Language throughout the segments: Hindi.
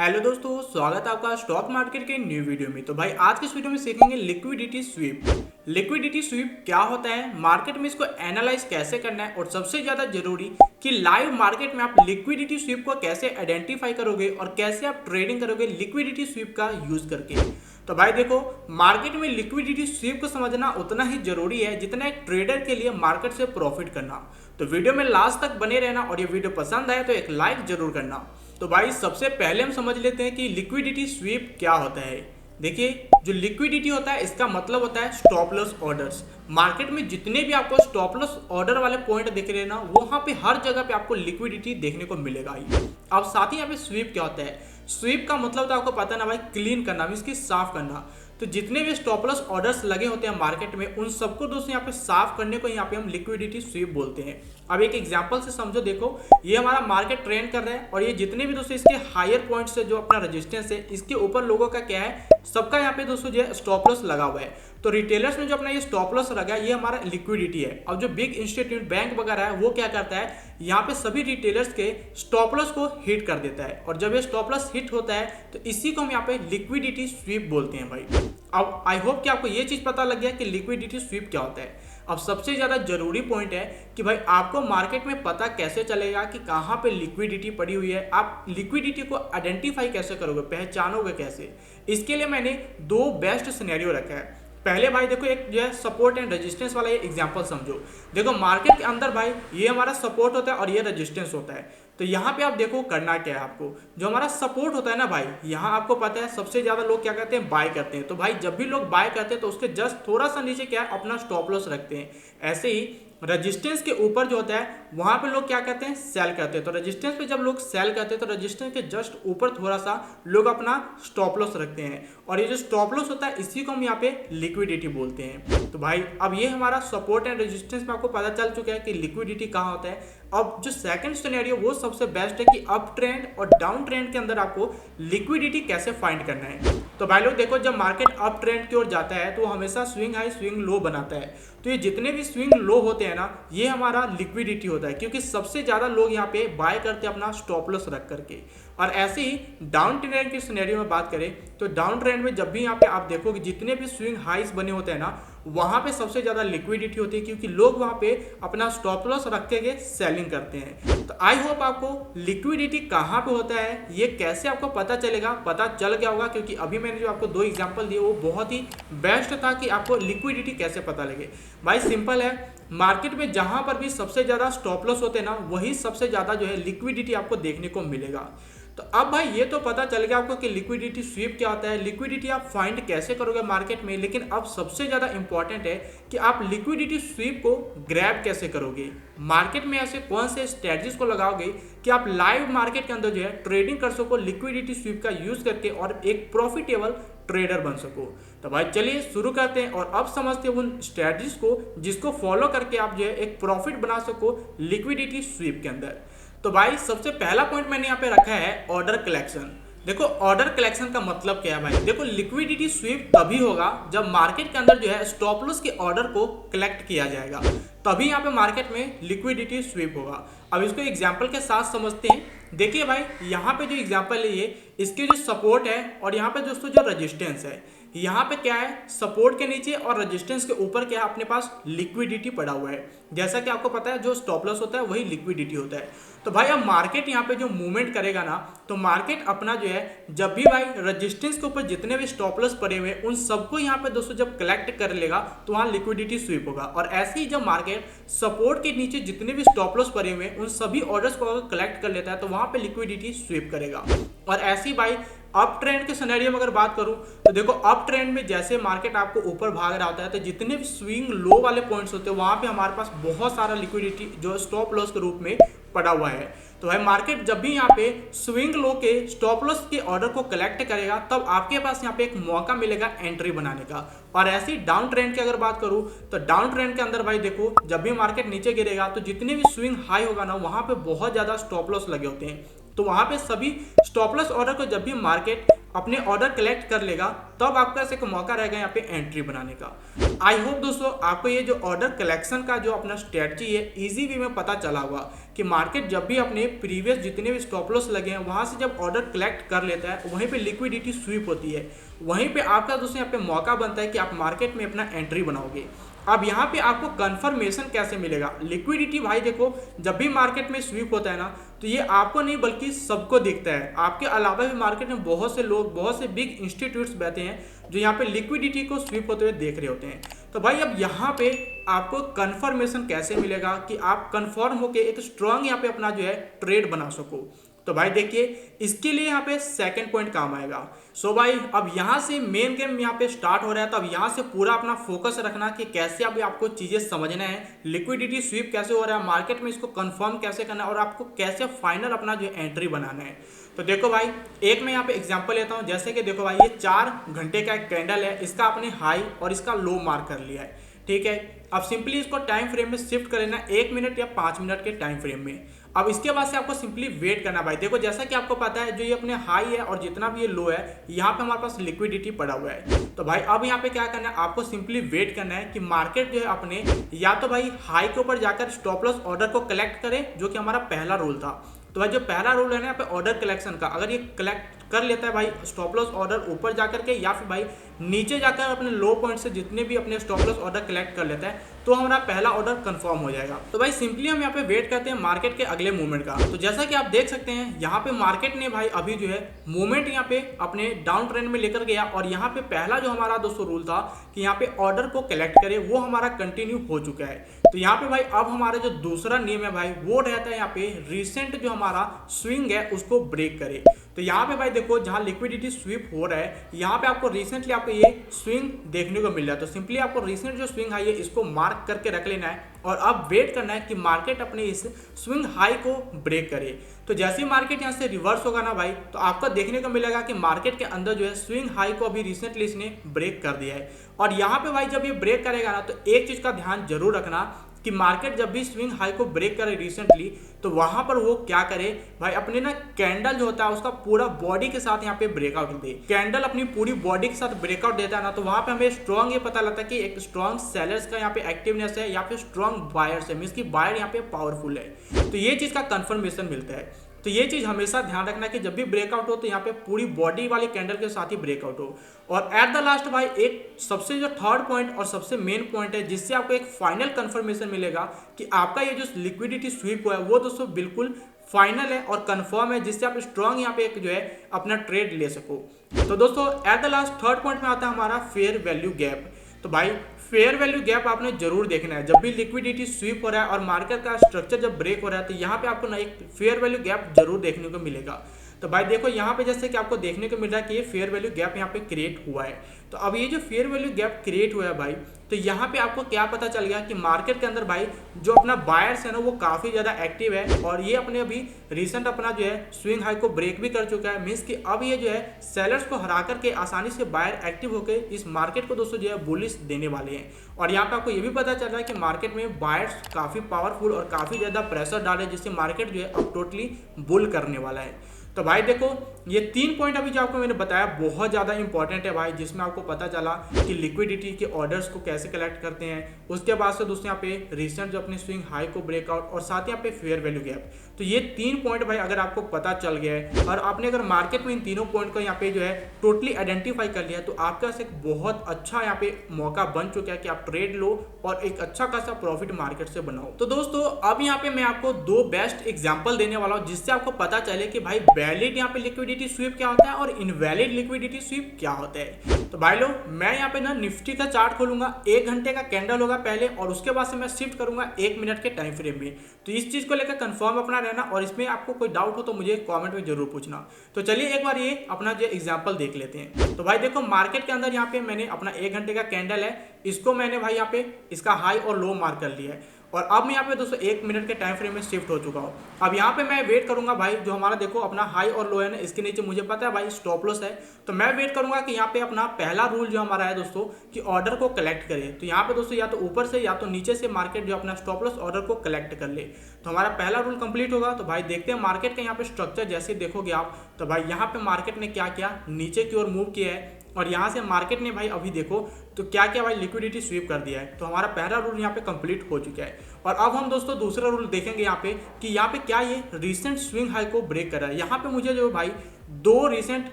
हेलो दोस्तों, स्वागत है आपका स्टॉक मार्केट के न्यू वीडियो में। तो भाई आज के इस वीडियो में सीखेंगे लिक्विडिटी स्वीप। लिक्विडिटी स्वीप क्या होता है, मार्केट में इसको एनालाइज कैसे करना है, और सबसे ज्यादा जरूरी कि लाइव मार्केट में आप लिक्विडिटी स्वीप को कैसे आइडेंटिफाई करोगे और कैसे आप ट्रेडिंग करोगे लिक्विडिटी स्वीप का यूज करके। तो भाई देखो, मार्केट में लिक्विडिटी स्वीप को समझना उतना ही जरूरी है जितना एक ट्रेडर के लिए मार्केट से प्रॉफिट करना। तो वीडियो में लास्ट तक बने रहना, और ये वीडियो पसंद आए तो एक लाइक जरूर करना। तो भाई सबसे पहले हम समझ लेते हैं कि लिक्विडिटी स्वीप क्या होता है। देखिए, जो लिक्विडिटी होता है इसका मतलब होता है स्टॉप लॉस ऑर्डर्स। मार्केट में जितने भी आपको स्टॉप लॉस ऑर्डर वाले पॉइंट दिख रहे हैं ना, वहां पे हर जगह पे आपको लिक्विडिटी देखने को मिलेगा ही। अब साथ ही यहाँ पे स्वीप क्या होता है, स्वीप का मतलब तो आपको पता है ना भाई, क्लीन करना, इसकी साफ करना। तो जितने भी स्टॉप लॉस ऑर्डर्स लगे होते हैं मार्केट में, उन सबको दोस्तों यहाँ पे साफ करने को यहाँ पे हम लिक्विडिटी स्वीप बोलते हैं। अब एक एग्जांपल से समझो, देखो ये हमारा मार्केट ट्रेंड कर रहा है, और ये जितने भी दोस्तों इसके हायर पॉइंट्स है, जो अपना रेजिस्टेंस है, इसके ऊपर लोगों का क्या है, सबका यहाँ पे दोस्तों जो है स्टॉप लॉस लगा हुआ है। तो रिटेलर्स में जो अपना ये स्टॉप लॉस लगा है, ये हमारा लिक्विडिटी है। अब जो बिग इंस्टीट्यूट बैंक वगैरह है, वो क्या करता है, यहाँ पे सभी रिटेलर्स के स्टॉप लॉस को हिट कर देता है, और जब ये स्टॉप लॉस हिट होता है तो इसी को हम यहाँ पे लिक्विडिटी स्वीप बोलते हैं भाई। अब आई होप कि आपको ये चीज पता लग गया कि लिक्विडिटी स्वीप क्या होता है। अब सबसे ज्यादा जरूरी पॉइंट है कि भाई आपको मार्केट में पता कैसे चलेगा कि कहाँ पे लिक्विडिटी पड़ी हुई है, आप लिक्विडिटी को आइडेंटिफाई कैसे करोगे, पहचानोगे कैसे। इसके लिए मैंने दो बेस्ट सिनेरियो रखा है। पहले भाई देखो, एक जो है सपोर्ट एंड रेजिस्टेंस वाला ये एग्जांपल समझो। देखो मार्केट के अंदर भाई ये हमारा सपोर्ट होता है और ये रेजिस्टेंस होता है। तो यहाँ पे आप देखो करना क्या है आपको, जो हमारा सपोर्ट होता है ना भाई, यहाँ आपको पता है सबसे ज्यादा लोग क्या करते हैं, बाय करते हैं। तो भाई जब भी लोग बाय करते हैं तो उसके जस्ट थोड़ा सा नीचे क्या है, अपना स्टॉप लॉस रखते हैं। ऐसे ही रेजिस्टेंस के ऊपर जो होता है, वहां पे लोग क्या करते हैं, सेल करते हैं। तो रेजिस्टेंस पे जब लोग सेल करते हैं तो रेजिस्टेंस के जस्ट ऊपर थोड़ा सा लोग अपना स्टॉप लॉस रखते हैं, और ये जो स्टॉप लॉस होता है इसी को हम यहाँ पे लिक्विडिटी बोलते हैं। तो भाई अब ये हमारा सपोर्ट एंड रेजिस्टेंस में आपको पता चल चुका है कि लिक्विडिटी कहाँ होता है। अब जो सेकंड सिनेरियो वो सबसे बेस्ट है कि अप ट्रेंड और डाउन ट्रेंड के अंदर आपको लिक्विडिटी कैसे फाइंड करना है। तो भाई लोग देखो, जब मार्केट अप ट्रेंड की ओर जाता है तो हमेशा स्विंग हाई स्विंग लो बनाता है। तो ये जितने भी स्विंग लो होते हैं ना, ये हमारा लिक्विडिटी होता है, क्योंकि सबसे ज्यादा लोग यहाँ पे बाय करते हैं अपना स्टॉप लॉस रख करके। और ऐसे ही डाउन ट्रेंड के सिनेरियो में बात करें तो डाउन ट्रेंड में जब भी यहाँ पे आप देखोगे जितने भी स्विंग हाइस बने होते हैं ना, वहां पे सबसे ज्यादा लिक्विडिटी होती है, क्योंकि लोग वहां पे अपना स्टॉप लॉस रख के सेलिंग करते हैं। तो आई होप आपको लिक्विडिटी कहाँ पे होता है, ये कैसे आपको पता चलेगा, पता चल गया होगा, क्योंकि अभी मैंने जो आपको दो एग्जांपल दिए वो बहुत ही बेस्ट था कि आपको लिक्विडिटी कैसे पता लगे। भाई सिंपल है, मार्केट में जहां पर भी सबसे ज्यादा स्टॉप लॉस होते हैं ना, वही सबसे ज्यादा जो है लिक्विडिटी आपको देखने को मिलेगा। तो अब भाई ये तो पता चल गया आपको कि लिक्विडिटी स्वीप क्या होता है, लिक्विडिटी आप फाइंड कैसे करोगे मार्केट में। लेकिन अब सबसे ज्यादा इंपॉर्टेंट है कि आप लिक्विडिटी स्वीप को ग्रैब कैसे करोगे, मार्केट में ऐसे कौन से स्ट्रेटजीज को लगाओगे कि आप लाइव मार्केट के अंदर जो है ट्रेडिंग कर सको लिक्विडिटी स्वीप का यूज करके, और एक प्रॉफिटेबल ट्रेडर बन सको। तो भाई चलिए शुरू करते हैं, और अब समझते हैं उन स्ट्रेटजीज को जिसको फॉलो करके आप जो है एक प्रॉफिट बना सको लिक्विडिटी स्वीप के अंदर। तो भाई सबसे पहला पॉइंट मैंने यहाँ पे रखा है ऑर्डर कलेक्शन। देखो ऑर्डर कलेक्शन का मतलब क्या है भाई, देखो लिक्विडिटी स्वीप तभी होगा जब मार्केट के अंदर जो है स्टॉप लॉस के ऑर्डर को कलेक्ट किया जाएगा, तभी यहाँ पे मार्केट में लिक्विडिटी स्वीप होगा। अब इसको एग्जांपल के साथ समझते हैं। देखिए भाई, यहाँ पे जो एग्जांपल है ये, इसके जो सपोर्ट है और यहाँ पे दोस्तों जो रेजिस्टेंस है, यहाँ पे क्या है, सपोर्ट के नीचे और रेजिस्टेंस के ऊपर क्या है, अपने पास लिक्विडिटी पड़ा हुआ है। जैसा कि आपको पता है जो स्टॉप लॉस होता है वही लिक्विडिटी होता है। तो भाई अब मार्केट यहाँ पे जो मूवमेंट करेगा ना, तो मार्केट अपना जो है जब भी भाई रेजिस्टेंस के ऊपर जितने भी स्टॉप लॉस पड़े हुए उन सबको यहाँ पे दोस्तों जब कलेक्ट कर लेगा तो वहाँ लिक्विडिटी स्वीप होगा। और ऐसे ही जब मार्केट सपोर्ट के नीचे जितने भी स्टॉप लॉस पड़े हुए उन सभी ऑर्डर्स को अगर कलेक्ट कर लेता है तो वहाँ पे लिक्विडिटी स्वीप करेगा। और ऐसे ही भाई अप ट्रेंड के सिनेरियो में अगर बात करूं तो देखो, अप ट्रेंड में जैसे मार्केट आपको ऊपर भाग रहा होता है तो जितने भी स्विंग लो वाले पॉइंट्स होते हैं वहां पे हमारे पास बहुत सारा लिक्विडिटी जो स्टॉप लॉस के रूप में पड़ा हुआ है। तो भाई मार्केट जब भी यहाँ पे स्विंग लो के स्टॉप लॉस के ऑर्डर को कलेक्ट करेगा, तब आपके पास यहाँ पे एक मौका मिलेगा एंट्री बनाने का। और ऐसी डाउन ट्रेंड की अगर बात करूं तो डाउन ट्रेंड के अंदर भाई देखो, जब भी मार्केट नीचे गिरेगा तो जितने भी स्विंग हाई होगा ना, वहां पे बहुत ज्यादा स्टॉप लॉस लगे होते हैं। तो वहां पे सभी स्टॉप लॉस ऑर्डर को जब भी मार्केट अपने ऑर्डर कलेक्ट कर लेगा, तब आपका एक मौका रहेगा यहाँ पे एंट्री बनाने का। आई होप दोस्तों आपको ये जो ऑर्डर कलेक्शन का जो अपना स्ट्रेटजी है इजी वे में पता चला होगा कि मार्केट जब भी अपने प्रीवियस जितने भी स्टॉप लॉस लगे हैं वहां से जब ऑर्डर कलेक्ट कर लेता है वहीं पे लिक्विडिटी स्वीप होती है, वहीं पे आपका दोस्तों यहाँ पे मौका बनता है कि आप मार्केट में अपना एंट्री बनाओगे। अब यहाँ पे आपको कंफर्मेशन कैसे मिलेगा? लिक्विडिटी भाई देखो जब भी मार्केट में स्वीप होता है ना तो ये आपको नहीं बल्कि सबको दिखता है। आपके अलावा भी मार्केट में बहुत से लोग, बहुत से बिग इंस्टीट्यूट्स बैठे हैं जो यहाँ पे लिक्विडिटी को स्वीप होते हुए देख रहे होते हैं। तो भाई अब यहाँ पे आपको कंफर्मेशन कैसे मिलेगा कि आप कंफर्म होके एक स्ट्रांग यहाँ पे अपना जो है ट्रेड बना सको? तो भाई देखिए इसके लिए यहाँ पे सेकंड पॉइंट काम आएगा। सो भाई अब यहाँ से मेन गेम यहाँ पे स्टार्ट हो रहा है, तो अब यहाँ से पूरा अपना फोकस रखना कि कैसे अभी आपको चीजें समझना है, लिक्विडिटी स्वीप कैसे हो रहा है मार्केट में, इसको कंफर्म कैसे करना है और आपको कैसे फाइनल अपना जो एंट्री बनाना है। तो देखो भाई एक मैं यहाँ पे एग्जांपल लेता हूँ, जैसे कि देखो भाई ये 4 घंटे का एक कैंडल है, इसका आपने हाई और इसका लो मार्क कर लिया है, ठीक है। अब सिंपली इसको टाइम फ्रेम में शिफ्ट कर लेना 1 मिनट या 5 मिनट के टाइम फ्रेम में। अब इसके बाद से आपको सिंपली वेट करना भाई। देखो जैसा कि आपको पता है जो ये अपने हाई है और जितना भी ये लो है यहाँ पे हमारे पास लिक्विडिटी पड़ा हुआ है। तो भाई अब यहाँ पे क्या करना है, आपको सिंपली वेट करना है कि मार्केट जो है अपने या तो भाई हाई के ऊपर जाकर स्टॉप लॉस ऑर्डर को कलेक्ट करे, जो कि हमारा पहला रूल था। तो भाई जो पहला रूल है ना यहाँ पे ऑर्डर कलेक्शन का, अगर ये कलेक्ट कर लेता है भाई स्टॉप लॉस ऑर्डर ऊपर जाकर के या फिर भाई नीचे जाकर अपने लो पॉइंट से जितने भी अपने स्टॉप लॉस ऑर्डर कलेक्ट कर लेता है तो हमारा पहला ऑर्डर कंफर्म हो जाएगा। तो भाई सिंपली हम यहाँ पे वेट करते हैं मार्केट के अगले मूवमेंट का। तो जैसा कि आप देख सकते हैं यहाँ पे मार्केट ने भाई अभी जो है मूवमेंट यहाँ पे अपने डाउन ट्रेंड में लेकर गया और यहाँ पे पहला जो हमारा दोस्तों रूल था कि यहाँ पे ऑर्डर को कलेक्ट करे वो हमारा कंटिन्यू हो चुका है। तो यहाँ पे भाई अब हमारा जो दूसरा नियम है भाई वो रहता है यहाँ पे रिसेंट जो हमारा स्विंग है उसको ब्रेक करे। तो यहाँ पे भाई देखो जहाँ लिक्विडिटी स्वीप हो रहा है यहाँ पे आपको रिसेंटली आपको ये स्विंग देखने को मिल रहा है। तो सिंपली आपको रिसेंट जो स्विंग हाई है इसको मार्क करके रख लेना है और अब वेट करना है कि मार्केट अपने इस स्विंग हाई को ब्रेक करे। तो जैसे ही मार्केट यहाँ से रिवर्स होगा ना भाई तो आपको देखने को मिलेगा कि मार्केट के अंदर जो है स्विंग हाई को अभी रिसेंटली इसने ब्रेक कर दिया है। और यहाँ पे भाई जब ये ब्रेक करेगा ना तो एक चीज का ध्यान जरूर रखना कि मार्केट जब भी स्विंग हाई को ब्रेक करे रिसेंटली तो वहां पर वो क्या करे भाई अपने ना कैंडल जो होता है उसका पूरा बॉडी के साथ यहाँ पे ब्रेकआउट दे। कैंडल अपनी पूरी बॉडी के साथ ब्रेकआउट देता है ना तो वहां पे हमें स्ट्रॉन्ग ये पता लगता है कि एक स्ट्रॉन्ग सेलर्स का यहाँ पे एक्टिवनेस है या फिर स्ट्रॉन्ग बायर्स है, मींस की बायर यहाँ पे पावरफुल है। तो ये चीज का कंफर्मेशन मिलता है। तो ये चीज हमेशा ध्यान रखना कि जब भी ब्रेकआउट हो तो यहाँ पे पूरी बॉडी वाले कैंडल के साथ ही ब्रेकआउट हो। और एट द लास्ट भाई एक सबसे जो थर्ड पॉइंट और सबसे मेन पॉइंट है जिससे आपको एक फाइनल कंफर्मेशन मिलेगा कि आपका ये जो लिक्विडिटी स्वीप हुआ है वो दोस्तों बिल्कुल फाइनल है और कंफर्म है, जिससे आप स्ट्रॉन्ग यहाँ पे एक जो है अपना ट्रेड ले सको। तो दोस्तों at the last third point में आता है हमारा फेयर वैल्यू गैप। तो भाई फेयर वैल्यू गैप आपने जरूर देखना है जब भी लिक्विडिटी स्वीप हो रहा है और मार्केट का स्ट्रक्चर जब ब्रेक हो रहा है तो यहाँ पे आपको ना एक फेयर वैल्यू गैप जरूर देखने को मिलेगा। तो भाई देखो यहाँ पे जैसे कि आपको देखने को मिल रहा है कि ये फेयर वैल्यू गैप यहाँ पे क्रिएट हुआ है। तो अब ये जो फेयर वैल्यू गैप क्रिएट हुआ है भाई तो यहाँ पे आपको क्या पता चल गया कि मार्केट के अंदर भाई जो अपना बायर्स है ना वो काफी ज्यादा एक्टिव है और ये अपने अभी रिसेंट अपना जो है स्विंग हाई को ब्रेक भी कर चुका है। मींस कि अब ये जो है सेलर्स को हरा करके आसानी से बायर एक्टिव होकर इस मार्केट को दोस्तों जो है बुलिश देने वाले हैं। और यहाँ पे आपको ये भी पता चल रहा है कि मार्केट में बायर्स काफी पावरफुल और काफी ज्यादा प्रेशर डाले जिससे मार्केट जो है अब टोटली बुल करने वाला है। तो भाई देखो ये 3 पॉइंट अभी जो आपको मैंने बताया बहुत ज़्यादा इंपॉर्टेंट है भाई, जिसमें आपको पता चला कि लिक्विडिटी के ऑर्डर्स को कैसे कलेक्ट करते हैं, उसके बाद से दोस्तों यहाँ पे रिसेंट जो अपने स्विंग हाई को ब्रेकआउट और साथ ही यहाँ पे फेयर वैल्यू गैप। तो ये 3 पॉइंट भाई अगर आपको पता चल गया है और आपने अगर मार्केट में इन तीनों पॉइंट को यहाँ पे जो है टोटली आइडेंटिफाई कर लिया तो आपके पास एक बहुत अच्छा यहाँ पे मौका बन चुका है कि आप ट्रेड लो और एक अच्छा खासा प्रॉफिट मार्केट से बनाओ। तो दोस्तों अब यहाँ पे मैं आपको 2 बेस्ट एग्जाम्पल देने वाला हूँ जिससे आपको पता चले कि भाई वैलिड यहाँ पे लिक्विडिटी स्वीप क्या होता है और इनवैलिड लिक्विडिटी स्वीप क्या होता है। तो भाई लोग मैं यहाँ पे ना निफ्टी का चार्ट खोलूंगा, 1 घंटे का कैंडल होगा पहले और उसके बाद से मैं शिफ्ट करूंगा 1 मिनट के टाइम फ्रेम में। तो इस चीज को लेकर कंफर्म अपना रहना और इसमें आपको कोई डाउट हो तो मुझे कमेंट में जरूर पूछना। तो चलिए एक बार ये अपना जो एग्जांपल देख लेते हैं। तो भाई देखो मार्केट के अंदर यहाँ पे मैंने अपना 1 घंटे का कैंडल है, इसको मैंने भाई यहाँ पे इसका हाई और लो मार्क कर लिया है और अब मैं यहाँ पे दोस्तों 1 मिनट के टाइम फ्रेम में शिफ्ट हो चुका हूँ। अब यहाँ पे मैं वेट करूंगा भाई जो हमारा देखो अपना हाई और लो है ना इसके नीचे मुझे पता है भाई स्टॉप लॉस है, तो मैं वेट करूंगा कि यहाँ पे अपना पहला रूल जो हमारा है दोस्तों कि ऑर्डर को कलेक्ट करे। तो यहाँ पे दोस्तों या तो ऊपर से या तो नीचे से मार्केट जो अपना स्टॉप लॉस ऑर्डर को कलेक्ट कर ले, तो हमारा पहला रूल कंप्लीट होगा। तो भाई देखते हैं मार्केट का यहाँ पे स्ट्रक्चर जैसे देखोगे आप तो भाई यहाँ पे मार्केट ने क्या किया, नीचे की ओर मूव किया है और यहाँ से मार्केट ने भाई अभी देखो तो क्या क्या भाई लिक्विडिटी स्वीप कर दिया है। तो हमारा पहला रूल यहाँ पे कंप्लीट हो चुका है। और अब हम दोस्तों दूसरा रूल देखेंगे यहाँ पे कि यहाँ पे क्या ये रिसेंट स्विंग हाई को ब्रेक कर रहा है। यहाँ पे मुझे जो भाई दो रिसेंट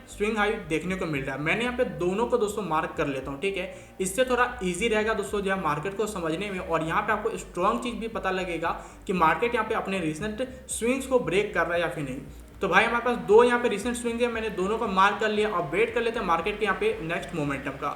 स्विंग हाई देखने को मिल रहा है। मैंने यहाँ पे दोनों को दोस्तों मार्क कर लेता हूँ, ठीक है। इससे थोड़ा इजी रहेगा दोस्तों जो है मार्केट को समझने में, और यहाँ पे आपको स्ट्रॉन्ग चीज भी पता लगेगा कि मार्केट यहाँ पे अपने रिसेंट स्विंग्स को ब्रेक कर रहा है या फिर नहीं। तो भाई हमारे पास दो यहाँ पे रिसेंट स्विंग है, मैंने दोनों को मार्क कर लिया। अब वेट कर लेते हैं मार्केट के यहाँ पे नेक्स्ट मोमेंटम का।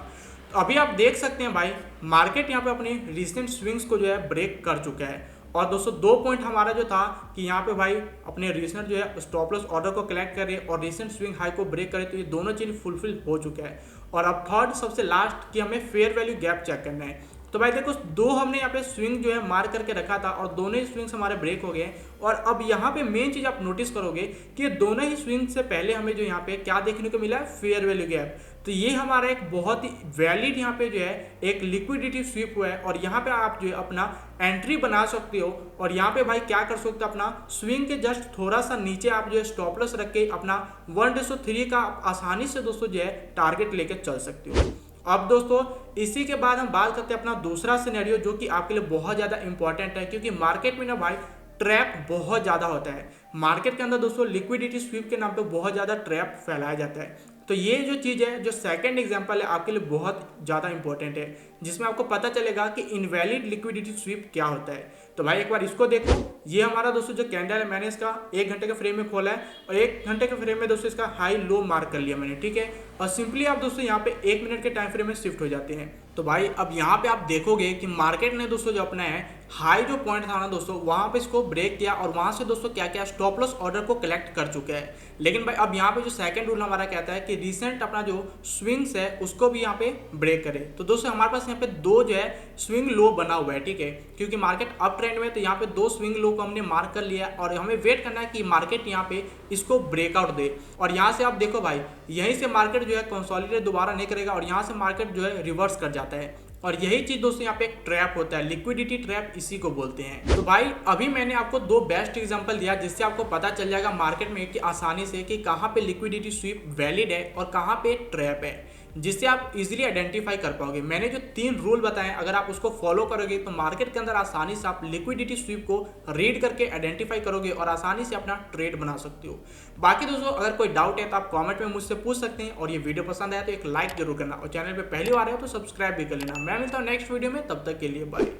तो अभी आप देख सकते हैं भाई मार्केट यहाँ पे अपने रिसेंट स्विंग्स को जो है ब्रेक कर चुका है। और दोस्तों दो पॉइंट हमारा जो था कि यहाँ पे भाई अपने रिसेंट जो है स्टॉप लॉस ऑर्डर को कलेक्ट करे और रिसेंट स्विंग हाई को ब्रेक करे, तो ये दोनों चीज फुलफिल हो चुका है। और अब थर्ड सबसे लास्ट कि हमें फेयर वैल्यू गैप चेक करना है। तो भाई देखो दो हमने यहाँ पे स्विंग जो है मार्क करके रखा था और दोनों ही स्विंग्स हमारे ब्रेक हो गए। और अब यहाँ पे मेन चीज आप नोटिस करोगे कि दोनों ही स्विंग से पहले हमें जो यहाँ पे क्या देखने को मिला है, फेयर वैल्यू गैप। तो ये हमारा एक बहुत ही वैलिड यहाँ पे जो है एक लिक्विडिटी स्वीप हुआ है। और यहाँ पे आप जो है अपना एंट्री बना सकते हो। और यहाँ पे भाई क्या कर सकते हो, अपना स्विंग के जस्ट थोड़ा सा नीचे आप जो है स्टॉप लॉस रख के अपना 1:3 का आसानी से दोस्तों जो है टारगेट लेके चल सकते हो। अब दोस्तों इसी के बाद हम बात करते हैं अपना दूसरा सिनेरियो जो कि आपके लिए बहुत ज़्यादा इंपॉर्टेंट है, क्योंकि मार्केट में ना भाई ट्रैप बहुत ज़्यादा होता है। मार्केट के अंदर दोस्तों लिक्विडिटी स्वीप के नाम पे बहुत ज़्यादा ट्रैप फैलाया जाता है। तो ये जो चीज़ है, जो सेकंड एग्जांपल है, आपके लिए बहुत ज़्यादा इंपॉर्टेंट है, जिसमें आपको पता चलेगा कि इनवैलिड लिक्विडिटी स्वीप क्या होता है। तो भाई एक बार इसको देखो, ये हमारा दोस्तों जो कैंडल है मैंने इसका 1 घंटे के फ्रेम में खोला है और 1 घंटे के फ्रेम में दोस्तों इसका हाई लो मार्क कर लिया मैंने, ठीक है। और सिंपली आप दोस्तों यहाँ पे 1 मिनट के टाइम फ्रेम में शिफ्ट हो जाते हैं। तो भाई अब यहाँ पे आप देखोगे कि मार्केट ने दोस्तों जो अपना है हाई जो पॉइंट था ना दोस्तों, वहां पे इसको ब्रेक किया और वहां से दोस्तों क्या क्या स्टॉप लॉस ऑर्डर को कलेक्ट कर चुके हैं। लेकिन भाई अब यहाँ पे जो सेकंड रूल हमारा कहता है कि रिसेंट अपना जो स्विंग्स है उसको भी यहाँ पे ब्रेक करे। तो दोस्तों हमारे पास यहाँ पे दो जो है स्विंग लो बना हुआ है, ठीक है, क्योंकि मार्केट अप ट्रेंड में। तो यहाँ पे दो स्विंग लो को हमने मार्क कर लिया और हमें वेट करना है कि मार्केट यहाँ पे इसको ब्रेकआउट दे। और यहाँ से आप देखो भाई यहीं से मार्केट जो है कंसोलिडेट दोबारा नहीं करेगा और यहाँ से मार्केट जो है रिवर्स कर जाता है। और यही चीज दोस्तों यहाँ पे एक ट्रैप होता है, लिक्विडिटी ट्रैप इसी को बोलते हैं। तो भाई अभी मैंने आपको दो बेस्ट एग्जांपल दिया जिससे आपको पता चल जाएगा मार्केट में कि आसानी से कि कहाँ पे लिक्विडिटी स्वीप वैलिड है और कहाँ पे ट्रैप है, जिससे आप इजीली आइडेंटिफाई कर पाओगे। मैंने जो 3 रूल बताए अगर आप उसको फॉलो करोगे तो मार्केट के अंदर आसानी से आप लिक्विडिटी स्वीप को रीड करके आइडेंटिफाई करोगे और आसानी से अपना ट्रेड बना सकते हो। बाकी दोस्तों अगर कोई डाउट है तो आप कमेंट में मुझसे पूछ सकते हैं। और ये वीडियो पसंद आया तो एक लाइक जरूर करना और चैनल पे पहली बार है तो सब्सक्राइब भी कर लेना। मैं मिलता हूँ नेक्स्ट वीडियो में, तब तक के लिए बाय।